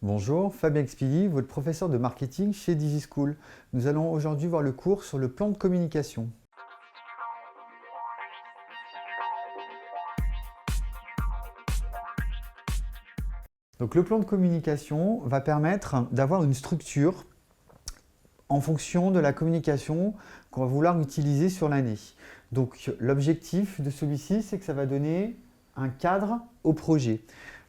Bonjour, Fabien Expilly, votre professeur de marketing chez DigiSchool. Nous allons aujourd'hui voir le cours sur le plan de communication. Donc le plan de communication va permettre d'avoir une structure en fonction de la communication qu'on va vouloir utiliser sur l'année. Donc l'objectif de celui-ci, c'est que ça va donner un cadre au projet.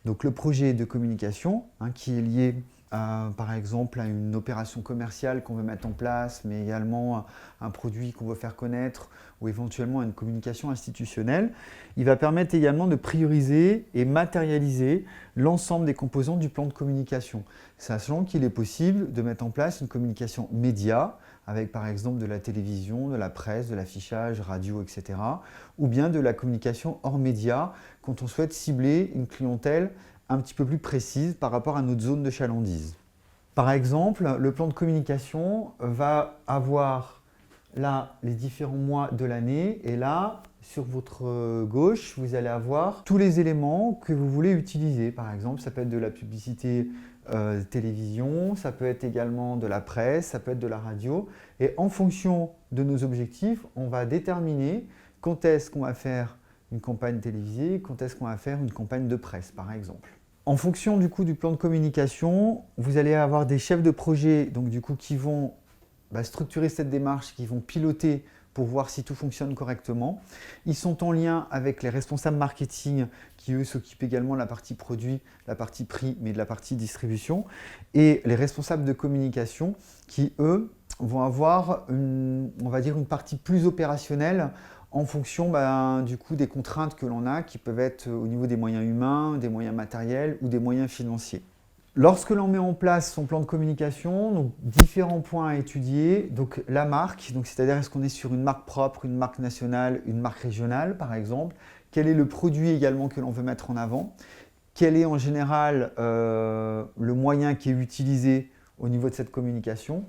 Donc le projet de communication, qui est lié par exemple à une opération commerciale qu'on veut mettre en place, mais également à un produit qu'on veut faire connaître ou éventuellement à une communication institutionnelle, il va permettre également de prioriser et matérialiser l'ensemble des composants du plan de communication, sachant qu'il est possible de mettre en place une communication média, avec par exemple de la télévision, de la presse, de l'affichage, radio, etc. Ou bien de la communication hors média, quand on souhaite cibler une clientèle un petit peu plus précise par rapport à notre zone de chalandise. Par exemple, le plan de communication va avoir là les différents mois de l'année et là, sur votre gauche, vous allez avoir tous les éléments que vous voulez utiliser. Par exemple, ça peut être de la publicité télévision, ça peut être également de la presse, ça peut être de la radio. Et en fonction de nos objectifs, on va déterminer quand est-ce qu'on va faire une campagne télévisée, quand est-ce qu'on va faire une campagne de presse, par exemple. En fonction du plan de communication, vous allez avoir des chefs de projet donc, qui vont structurer cette démarche, qui vont piloter pour voir si tout fonctionne correctement. Ils sont en lien avec les responsables marketing qui, eux, s'occupent également de la partie produit, la partie prix, mais de la partie distribution. Et les responsables de communication qui, eux, vont avoir on va dire une partie plus opérationnelle en fonction des contraintes que l'on a, qui peuvent être au niveau des moyens humains, des moyens matériels ou des moyens financiers. Lorsque l'on met en place son plan de communication, donc différents points à étudier, donc la marque, c'est-à-dire est-ce qu'on est sur une marque propre, une marque nationale, une marque régionale par exemple, quel est le produit également que l'on veut mettre en avant, quel est en général le moyen qui est utilisé au niveau de cette communication.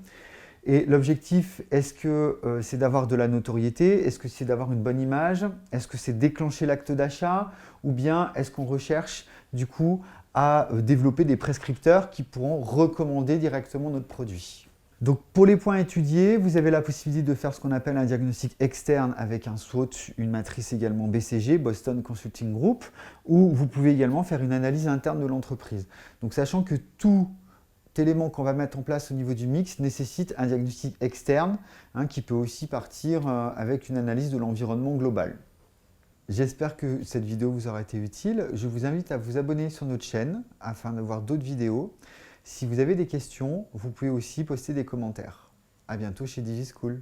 Et l'objectif, est-ce que c'est d'avoir de la notoriété? Est-ce que c'est d'avoir une bonne image? Est-ce que c'est déclencher l'acte d'achat? Ou bien est-ce qu'on recherche du coup à développer des prescripteurs qui pourront recommander directement notre produit? Donc pour les points étudiés, vous avez la possibilité de faire ce qu'on appelle un diagnostic externe avec un SWOT, une matrice également BCG, Boston Consulting Group, ou vous pouvez également faire une analyse interne de l'entreprise. Donc sachant que tout élément qu'on va mettre en place au niveau du mix nécessite un diagnostic externe qui peut aussi partir avec une analyse de l'environnement global. J'espère que cette vidéo vous aura été utile. Je vous invite à vous abonner sur notre chaîne afin de voir d'autres vidéos. Si vous avez des questions, vous pouvez aussi poster des commentaires. À bientôt chez DigiSchool.